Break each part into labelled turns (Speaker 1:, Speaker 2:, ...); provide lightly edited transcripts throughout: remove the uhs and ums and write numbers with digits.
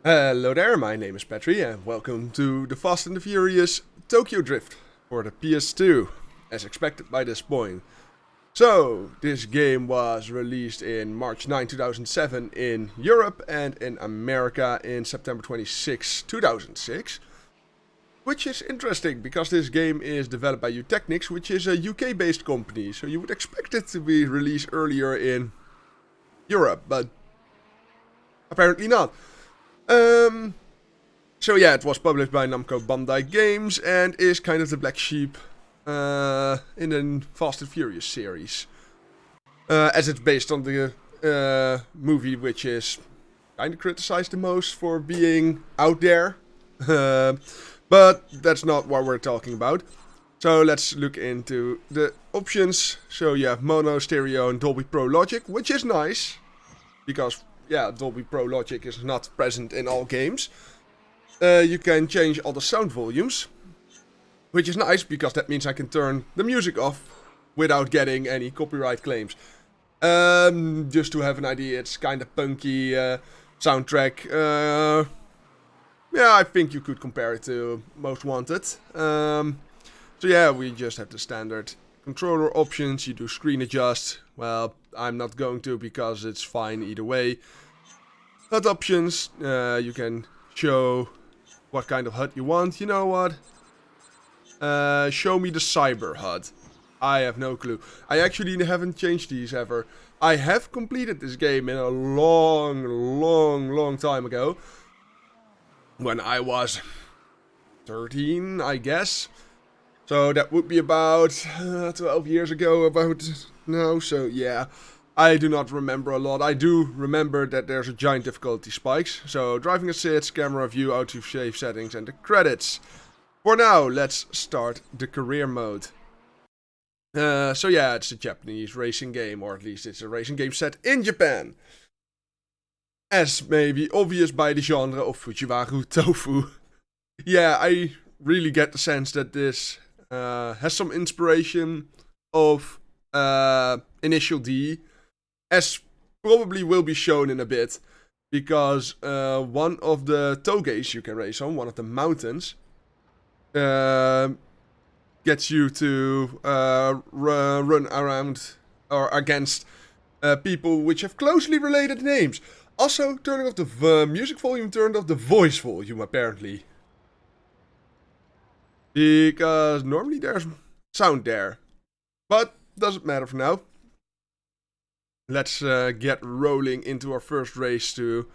Speaker 1: Hello there, my name is Petri and welcome to the Fast and the Furious Tokyo Drift for the PS2, as expected by this point. So, this game was released in March 9, 2007 in Europe and in America in September 26, 2006. Which is interesting because this game is developed by Eutechnyx, which is a UK based company, so you would expect it to be released earlier in Europe, but apparently not. Um, so yeah, it was published by Namco Bandai Games and is kind of the black sheep in the Fast and Furious series. As it's based on the movie which is kind of criticized the most for being out there. But that's not what we're talking about. So let's look into the options. So you have mono, stereo and Dolby Pro Logic, which is nice. Because, yeah, Dolby Pro Logic is not present in all games. You can change all the sound volumes. Which is nice, because that means I can turn the music off without getting any copyright claims. Just to have an idea, it's kind of punky soundtrack. Yeah, I think you could compare it to Most Wanted. So yeah, we just have the standard controller options. You do screen adjust. Well, I'm not going to because it's fine either way. HUD options. You can show what kind of HUD you want. You know what? Show me the Cyber HUD. I have no clue. I actually haven't changed these ever. I have completed this game in a long time ago. When I was 13, I guess. So that would be about 12 years ago, about now. So yeah, I do not remember a lot. I do remember that there's a giant difficulty spikes. So driving assist, camera view, autosave settings, and the credits. For now, let's start the career mode. So yeah, it's a Japanese racing game, or at least it's a racing game set in Japan. As may be obvious by the genre of Fujiwara Tofu. Yeah, I really get the sense that this has some inspiration of Initial D, as probably will be shown in a bit, because one of the toges you can race on, one of the mountains, gets you to run around or against people which have closely related names. Also, turning off the music volume turned off the voice volume, apparently. Because normally there's sound there. But doesn't matter for now. Let's get rolling into our first race to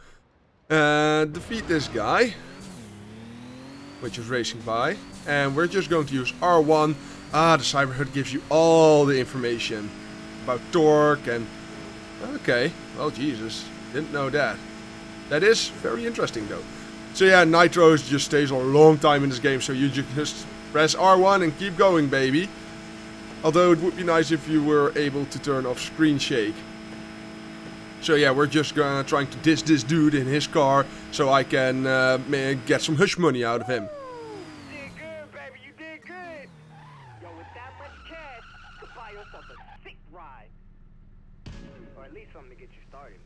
Speaker 1: defeat this guy, which is racing by. And we're just going to use R1. The Cyber HUD gives you all the information about torque and... Okay, well, Jesus. Didn't know that. That is very interesting though. So yeah, Nitro just stays a long time in this game, so you just press R1 and keep going, baby. Although it would be nice if you were able to turn off screen shake. So yeah, we're just trying to diss this dude in his car so I can get some hush money out of him.
Speaker 2: You did good, baby. You did good. Yo, with that much cash, you could buy yourself a sick ride. Or at least something to get you started.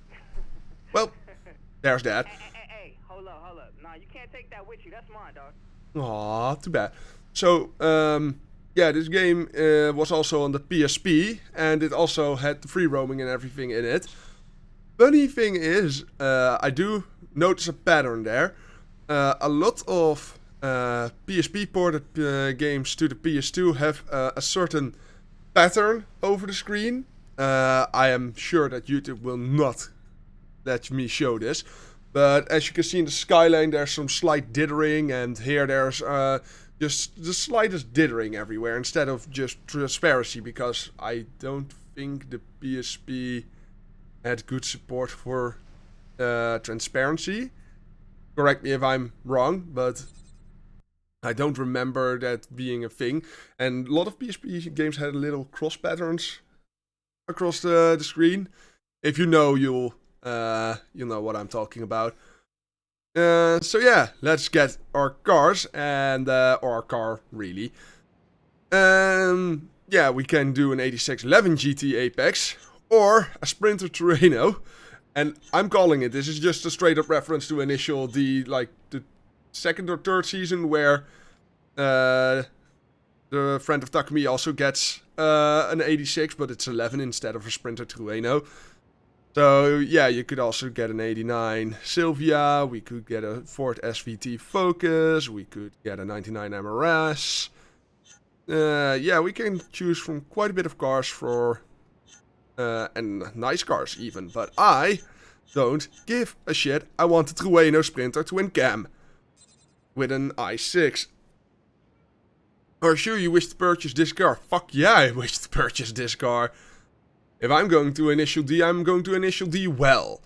Speaker 1: Well, there's that.
Speaker 2: Hey, hold up. Nah, you can't take that with you. That's mine, dog.
Speaker 1: Aw, too bad. So, yeah, this game was also on the PSP, and it also had the free roaming and everything in it. Funny thing is, I do notice a pattern there. A lot of PSP ported games to the PS2 have a certain pattern over the screen. I am sure that YouTube will not let me show this. But as you can see in the skyline, there's some slight dithering, and here there's just the slightest dithering everywhere instead of just transparency, because I don't think the PSP had good support for transparency. Correct me if I'm wrong, but I don't remember that being a thing. And a lot of PSP games had little cross patterns across the screen. If you know, you'll know what I'm talking about. So yeah, let's get our cars and or our car really. Yeah, we can do an 8611 GT Apex or a Sprinter Terreno. And I'm calling it. This is just a straight up reference to Initial D, like the second or third season where the friend of Takumi also gets an 86, but it's 11 instead of a Sprinter Trueno. So yeah, you could also get an 89 Sylvia, we could get a Ford SVT Focus, we could get a 99 MRS. Yeah, we can choose from quite a bit of cars for, and nice cars even, but I don't give a shit. I want the Trueno Sprinter Twin Cam with an i6. Or sure, you wish to purchase this car? Fuck yeah, I wish to purchase this car. If I'm going to Initial D, I'm going to Initial D well.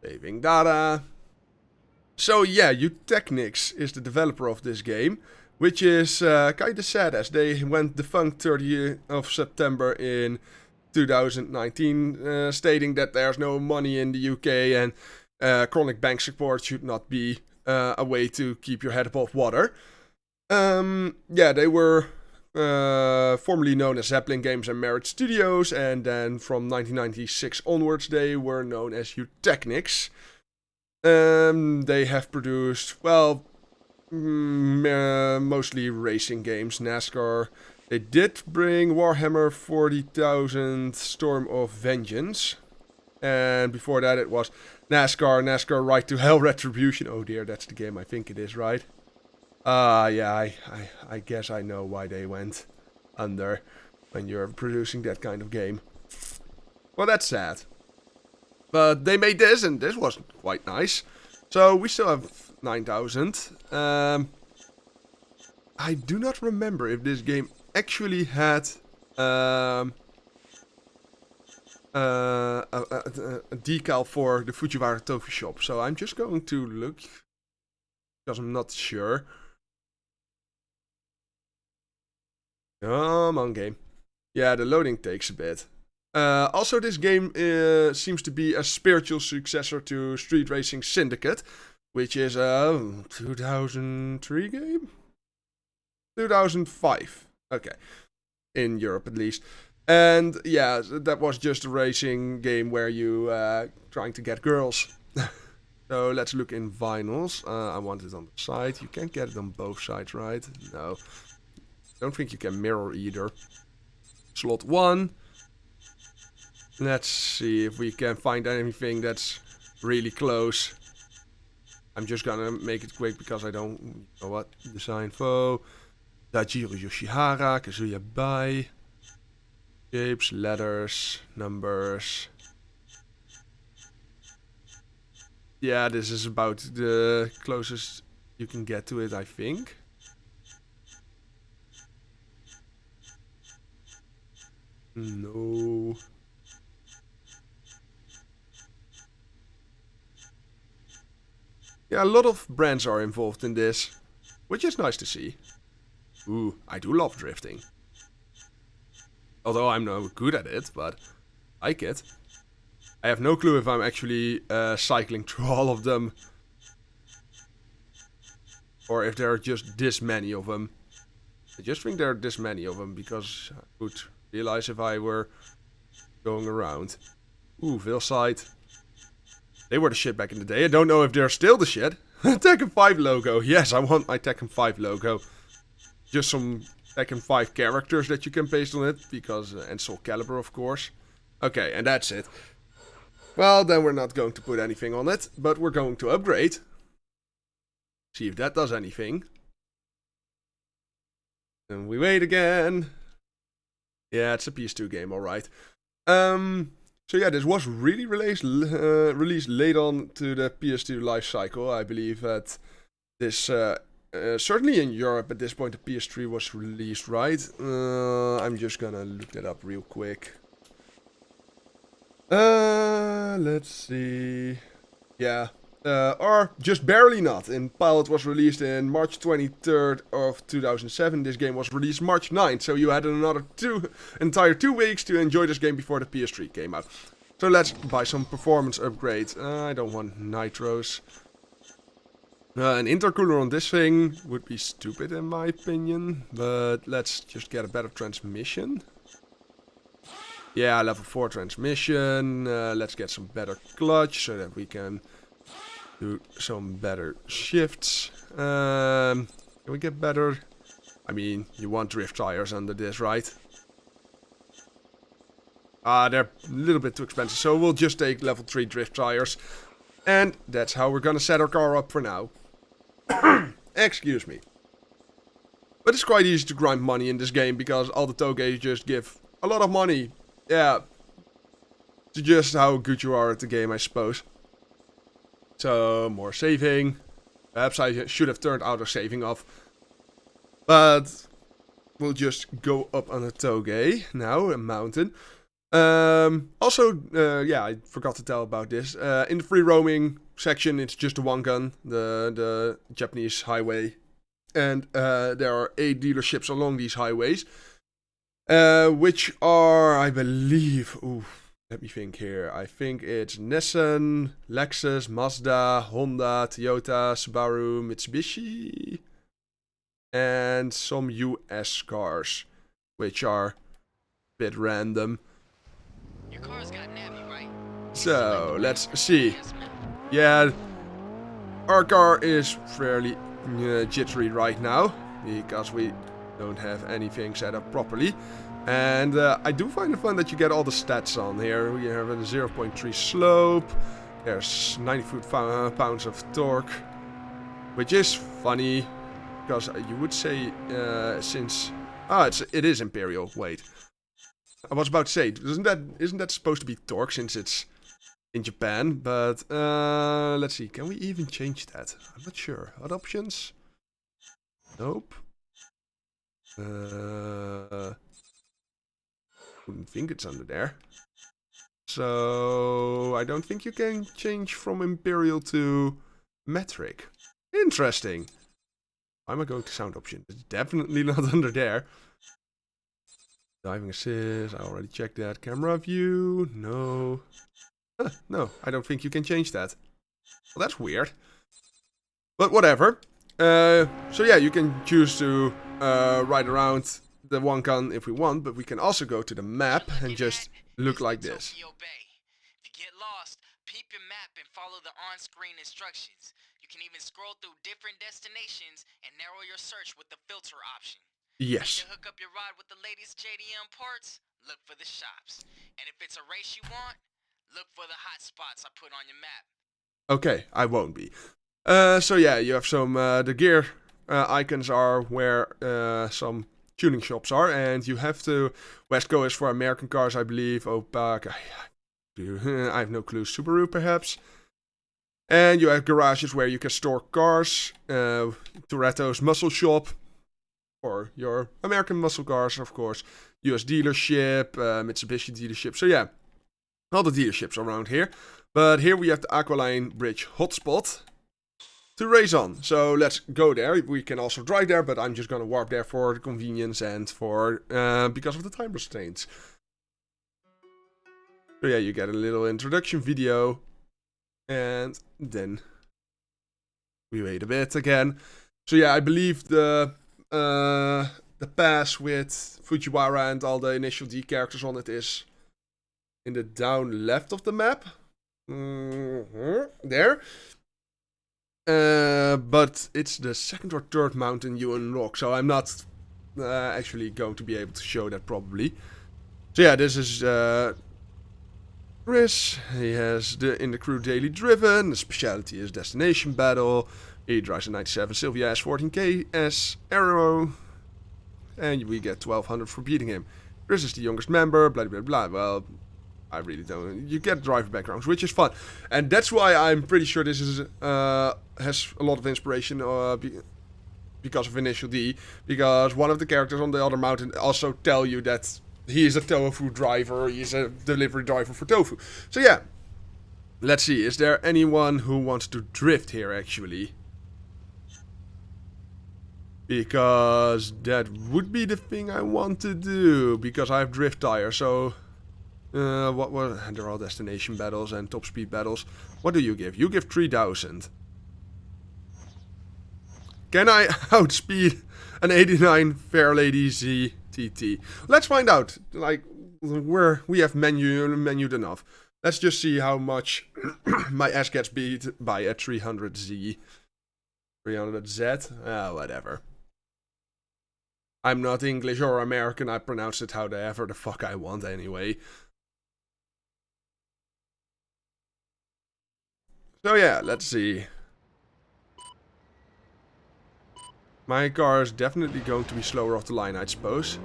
Speaker 1: Saving data. So yeah, Eutechnyx is the developer of this game, which is kinda sad as they went defunct 30th of September in 2019, stating that there's no money in the UK and chronic bank support should not be a way to keep your head above water. Yeah, they were formerly known as Zeppelin Games and Merit Studios, and then from 1996 onwards they were known as Eutechnyx. They have produced, well, mostly racing games, NASCAR. They did bring Warhammer 40,000 Storm of Vengeance. And before that it was NASCAR Right to Hell Retribution. Oh dear, that's the game I think it is, right? Yeah, I guess I know why they went under when you're producing that kind of game. Well, that's sad. But they made this, and this was quite nice. So we still have 9,000. I do not remember if this game actually had a decal for the Fujiwara Tofu Shop. So I'm just going to look, because I'm not sure. Come on, game. Yeah, the loading takes a bit. Also, this game seems to be a spiritual successor to Street Racing Syndicate, which is a 2003 game? 2005. Okay. In Europe, at least. And yeah, that was just a racing game where you trying to get girls. So let's look in vinyls. I want it on the side. You can't get it on both sides, right? No. Don't think you can mirror either. Slot 1. Let's see if we can find anything that's really close. I'm just gonna make it quick because I don't know what. Design info. Dajiro Yoshihara, Kazuya Bai. Shapes, letters, numbers. Yeah, this is about the closest you can get to it, I think. No. Yeah, a lot of brands are involved in this, which is nice to see. Ooh, I do love drifting. Although I'm no good at it, but I like it. I have no clue if I'm actually cycling through all of them. Or if there are just this many of them. I just think there are this many of them because I would realize if I were going around. Ooh, Vilside. They were the shit back in the day. I don't know if they're still the shit. Tekken 5 logo. Yes, I want my Tekken 5 logo. Just some Tekken 5 characters that you can paste on it. Because, and Soul Calibur, of course. Okay, and that's it. Well, then we're not going to put anything on it. But we're going to upgrade. See if that does anything. And we wait again. Yeah, it's a PS2 game, alright. So yeah, this was really released late on to the PS2 life cycle. I believe that this, certainly in Europe at this point, the PS3 was released, right? I'm just gonna look that up real quick. Let's see. Yeah. Or just barely not. In Pilot was released in March 23rd of 2007. This game was released March 9th. So you had another entire 2 weeks to enjoy this game before the PS3 came out. So let's buy some performance upgrades. I don't want nitros. An intercooler on this thing would be stupid in my opinion. But let's just get a better transmission. Yeah, level 4 transmission. Let's get some better clutch so that we can do some better shifts. Can we get better? I mean, you want drift tires under this, right? They're a little bit too expensive, so we'll just take level 3 drift tires. And that's how we're gonna set our car up for now. Excuse me. But it's quite easy to grind money in this game because all the toge just give a lot of money. Yeah. To just how good you are at the game, I suppose. So, more saving. Perhaps I should have turned auto saving off. But we'll just go up on a toge now, a mountain. Yeah, I forgot to tell about this. In the free roaming section, it's just a one gun, the Japanese highway. And there are 8 dealerships along these highways. Which are, I believe, let me think here. I think it's Nissan, Lexus, Mazda, Honda, Toyota, Subaru, Mitsubishi. And some US cars, which are a bit random.
Speaker 3: Your car's got Navi, right?
Speaker 1: So, let's see. Yeah, our car is fairly jittery right now, because we don't have anything set up properly. And I do find it fun that you get all the stats on here. We have a 0.3 slope, there's 90 foot-pounds of torque, which is funny, because you would say since... it is Imperial, wait. I was about to say, isn't that supposed to be torque since it's in Japan? But let's see, can we even change that? I'm not sure. What options? Nope. Wouldn't think it's under there. So I don't think you can change from Imperial to metric. Interesting. Why am I going to sound option? It's definitely not under there. Diving assist, I already checked that. Camera view, no. No, I don't think you can change that. Well, that's weird. But whatever. So yeah, you can choose to ride around the one gun if we want, but we can also go to the map and just look like this.
Speaker 3: If you get lost, peep your map and follow the on-screen instructions. You can even scroll through different destinations and narrow your search with the filter option.
Speaker 1: Yes.
Speaker 3: To hook up your ride with the latest JDM parts, look for the shops. And if it's a race you want, look for the hot spots I put on your map.
Speaker 1: Okay, I won't be. So yeah, you have some, the gear icons are where some tuning shops are, and you have to, Westco is for American cars, I believe, Opac, I have no clue, Subaru perhaps. And you have garages where you can store cars, Toretto's muscle shop, or your American muscle cars, of course, US dealership, Mitsubishi dealership, so yeah, all the dealerships around here. But here we have the Aqualine Bridge hotspot to race on. So let's go there. We can also drive there, but I'm just gonna warp there for convenience and for because of the time restraints. So yeah, you get a little introduction video, and then we wait a bit again. So yeah, I believe the pass with Fujiwara and all the initial D characters on it is in the down left of the map. There. But it's the second or third mountain you unlock, so I'm not actually going to be able to show that probably. So yeah, this is Chris. He has in the crew daily driven. The specialty is destination battle. He drives a 97 Sylvia S14K S Arrow, and we get 1200 for beating him. Chris is the youngest member. Blah blah blah. Well, I really don't. You get driver backgrounds, which is fun, and that's why I'm pretty sure this is has a lot of inspiration because of Initial D. Because one of the characters on the other mountain also tell you that he is a tofu driver. He's a delivery driver for tofu. So yeah, let's see. Is there anyone who wants to drift here actually? Because that would be the thing I want to do. Because I have drift tire, so. They're all destination battles and top speed battles. What do you give? You give 3000. Can I outspeed an 89 Fairlady ZTT? Let's find out. Like, we have menued enough. Let's just see how much my ass gets beat by a 300Z. 300Z? Whatever. I'm not English or American, I pronounce it however the fuck I want anyway. So yeah, let's see. My car is definitely going to be slower off the line, I suppose.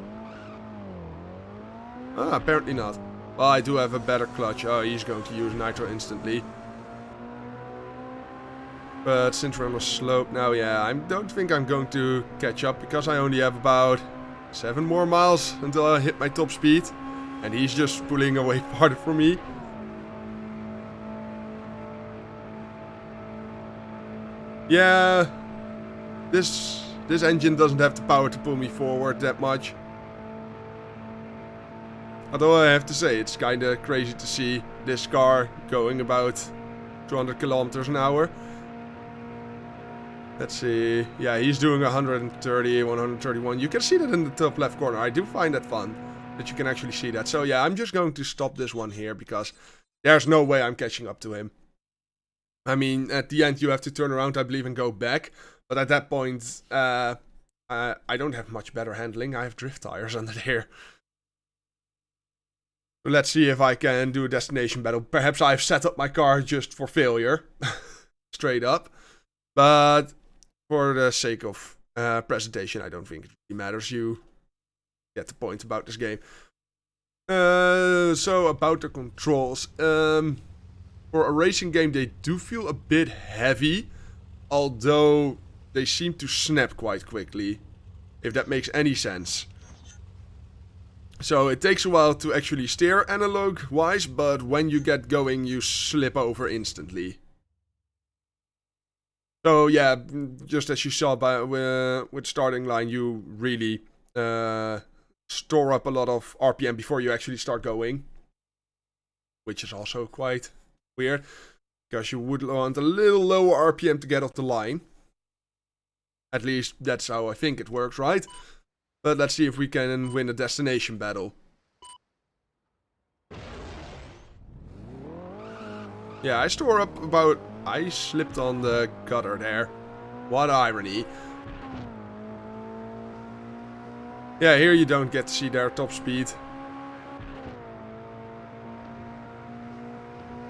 Speaker 1: Apparently not. Well, I do have a better clutch. Oh, he's going to use nitro instantly. But since we're on a slope now, yeah, I don't think I'm going to catch up because I only have about 7 more miles until I hit my top speed. And he's just pulling away farther from me. Yeah, this engine doesn't have the power to pull me forward that much. Although I have to say, it's kinda crazy to see this car going about 200 kilometers an hour. Let's see. Yeah, he's doing 130, 131. You can see that in the top left corner. I do find that fun, that you can actually see that. So yeah, I'm just going to stop this one here because there's no way I'm catching up to him. I mean, at the end you have to turn around, I believe, and go back. But at that point, I don't have much better handling. I have drift tires under there. So let's see if I can do a destination battle. Perhaps I've set up my car just for failure. Straight up. But for the sake of presentation, I don't think it really matters. You get the point about this game. So about the controls. For a racing game, they do feel a bit heavy. Although they seem to snap quite quickly. If that makes any sense. So it takes a while to actually steer analog-wise, but when you get going, you slip over instantly. So yeah, just as you saw with starting line, you really store up a lot of RPM before you actually start going. Which is also quite weird, because you would want a little lower RPM to get off the line. At least that's how I think it works, right? But let's see if we can win a destination battle. Yeah, I store up about... I slipped on the gutter there. What irony. Yeah, here you don't get to see their top speed.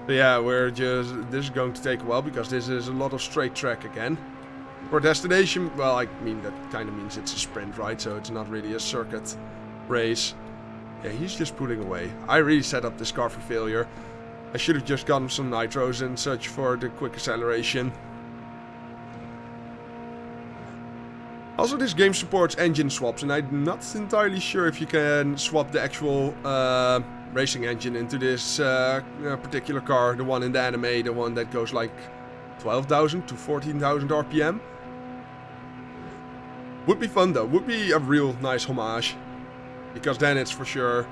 Speaker 1: So yeah, this is going to take a while because this is a lot of straight track again. For destination, well, I mean, that kind of means it's a sprint, right? So it's not really a circuit race. Yeah, he's just pulling away. I really set up this car for failure. I should have just gotten some nitros and such for the quick acceleration. Also, this game supports engine swaps, and I'm not entirely sure if you can swap the actual racing engine into this particular car. The one in the anime, the one that goes like 12,000 to 14,000 RPM. Would be fun though, would be a real nice homage. Because then it's for sure.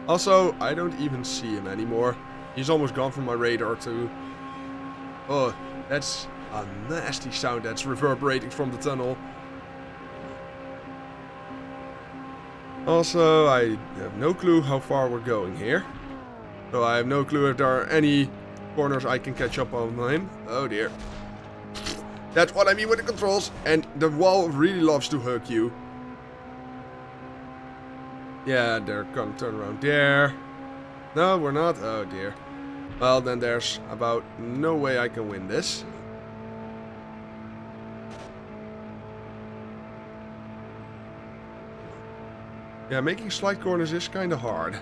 Speaker 1: Also, I don't even see him anymore. He's almost gone from my radar too. Oh, that's a nasty sound that's reverberating from the tunnel. Also, I have no clue how far we're going here. So I have no clue if there are any corners I can catch up on him. Oh dear. That's what I mean with the controls. And the wall really loves to hug you. Yeah, they're gonna turn around there. No, we're not. Oh dear. Well, then there's about no way I can win this. Yeah, making slide corners is kinda hard.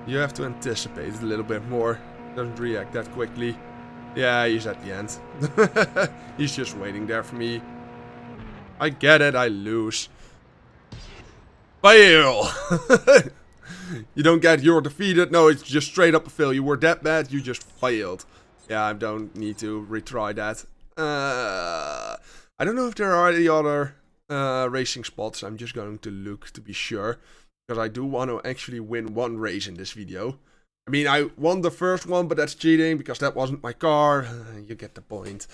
Speaker 1: You have to anticipate a little bit more. Doesn't react that quickly. Yeah, he's at the end. He's just waiting there for me. I get it, I lose. Fail! You don't get you're defeated. No, it's just straight up a fail. You were that bad, you just failed. Yeah, I don't need to retry that. I don't know if there are any other racing spots. I'm just going to look to be sure. Because I do want to actually win one race in this video. I mean, I won the first one, but that's cheating because that wasn't my car. You get the point.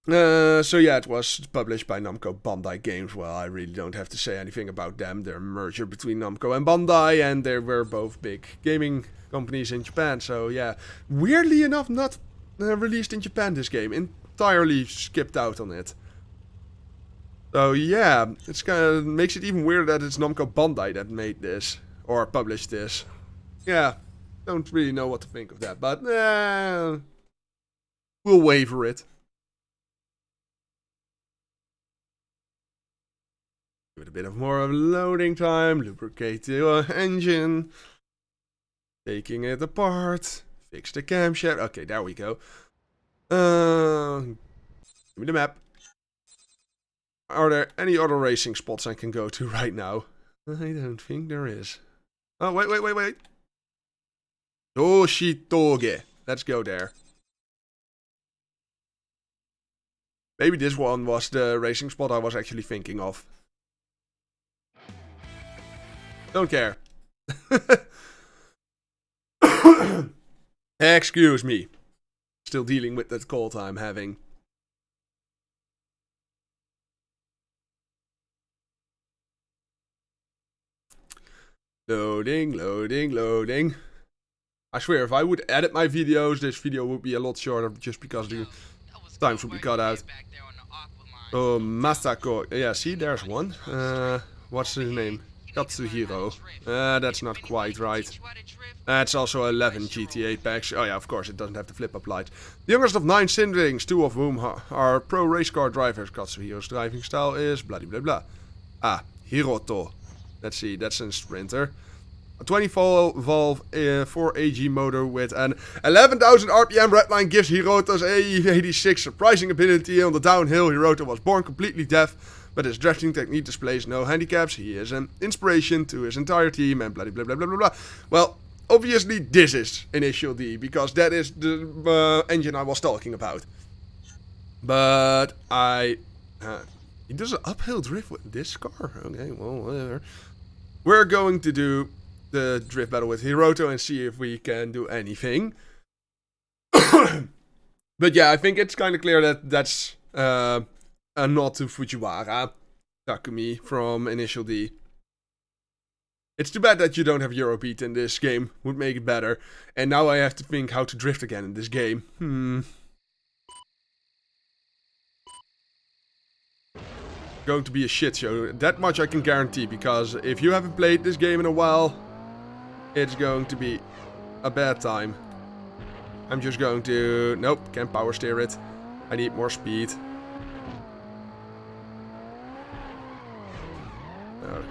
Speaker 1: So yeah, it was published by Namco Bandai Games. Well, I really don't have to say anything about them. They're a merger between Namco and Bandai, and they were both big gaming companies in Japan. So yeah, weirdly enough, not released in Japan this game. Entirely skipped out on it. So yeah, it's kind of makes it even weirder that it's Namco Bandai that made this or published this. Yeah, don't really know what to think of that, but we'll waver it. Give it a bit of more of loading time, lubricate the engine, taking it apart, fix the camshaft. Okay, there we go. Give me the map. Are there any other racing spots I can go to right now? I don't think there is. Oh, wait. Toshitoge. Let's go there. Maybe this one was the racing spot I was actually thinking of. Don't care. Excuse me. Still dealing with that cold I'm having. Loading. I swear, if I would edit my videos, this video would be a lot shorter just because the times would be cut out. Oh, Masako. Yeah, see, there's one. What's his name? Katsuhiro. That's not quite right. It's also 11 GTA packs. Oh yeah, of course, it doesn't have the flip-up lights. The youngest of 9 siblings, 2 of whom are pro race car drivers. Katsuhiro's driving style is blah blah blah. Ah, Hiroto. Let's see, that's a sprinter. A 20-valve 4AG motor with an 11,000 RPM redline gives Hiroto's AE86 surprising ability on the downhill. Hiroto was born completely deaf, but his drafting technique displays no handicaps. He is an inspiration to his entire team and blah blah blah blah blah blah. Well, obviously this is Initial D, because that is the engine I was talking about. But he does an uphill drift with this car. Okay, well, whatever. We're going to do the drift battle with Hiroto and see if we can do anything. But yeah, I think it's kind of clear that that's a nod to Fujiwara Takumi from Initial D. It's too bad that you don't have Eurobeat in this game. Would make it better. And now I have to think how to drift again in this game. Going to be a shit show. That much I can guarantee, because if you haven't played this game in a while, it's going to be a bad time. I'm just going to... Nope, can't power steer it. I need more speed.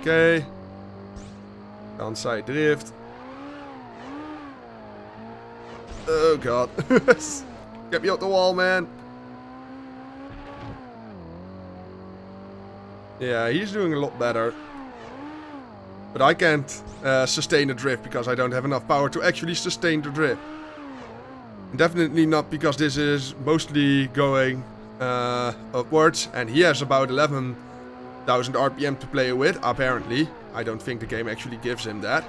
Speaker 1: Okay. Downside drift. Oh god. Get me off the wall, man. Yeah, he's doing a lot better. But I can't sustain a drift because I don't have enough power to actually sustain the drift. Definitely not because this is mostly going upwards. And he has about 11,000 RPM to play with, apparently. I don't think the game actually gives him that.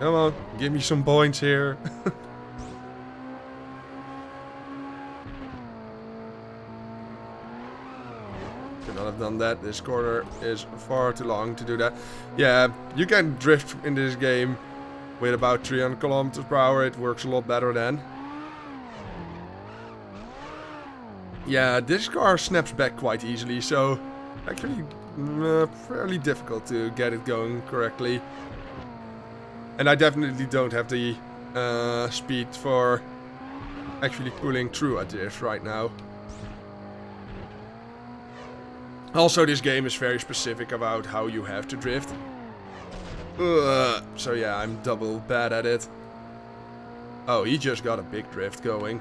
Speaker 1: Come on, give me some points here. I've done that. This corner is far too long to do that. Yeah, you can drift in this game with about 300 kilometers per hour. It works a lot better then. Yeah, this car snaps back quite easily, so actually fairly difficult to get it going correctly. And I definitely don't have the speed for actually pulling through at this right now. Also, this game is very specific about how you have to drift. So yeah, I'm double bad at it. Oh, he just got a big drift going.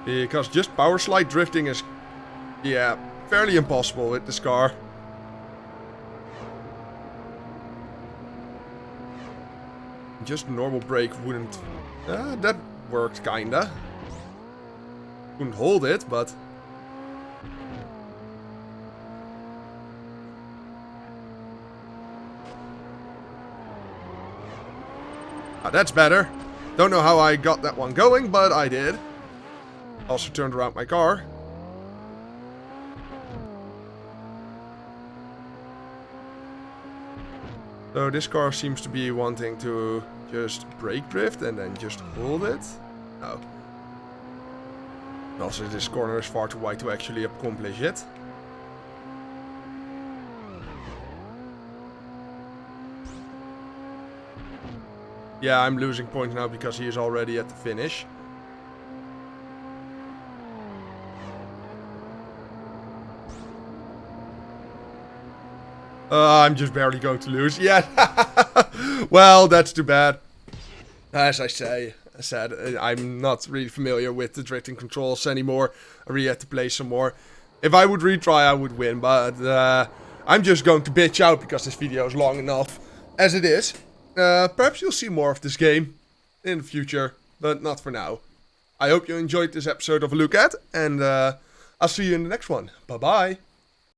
Speaker 1: Because just power slide drifting is, yeah, fairly impossible with this car. just normal brake wouldn't... that worked kinda. Couldn't hold it, but... Ah, that's better. Don't know how I got that one going, but I did. Also turned around my car. So this car seems to be wanting to just brake drift and then just hold it. Oh. Also, this corner is far too wide to actually accomplish it. Yeah, I'm losing points now because he is already at the finish. I'm just barely going to lose. Yeah. Well, that's too bad. As I said, I'm not really familiar with the drifting controls anymore. I really had to play some more. If I would retry, I would win. But I'm just going to bitch out because this video is long enough as it is. Perhaps you'll see more of this game in the future, but not for now. I hope you enjoyed this episode of A Look At, and I'll see you in the next one. Bye-bye.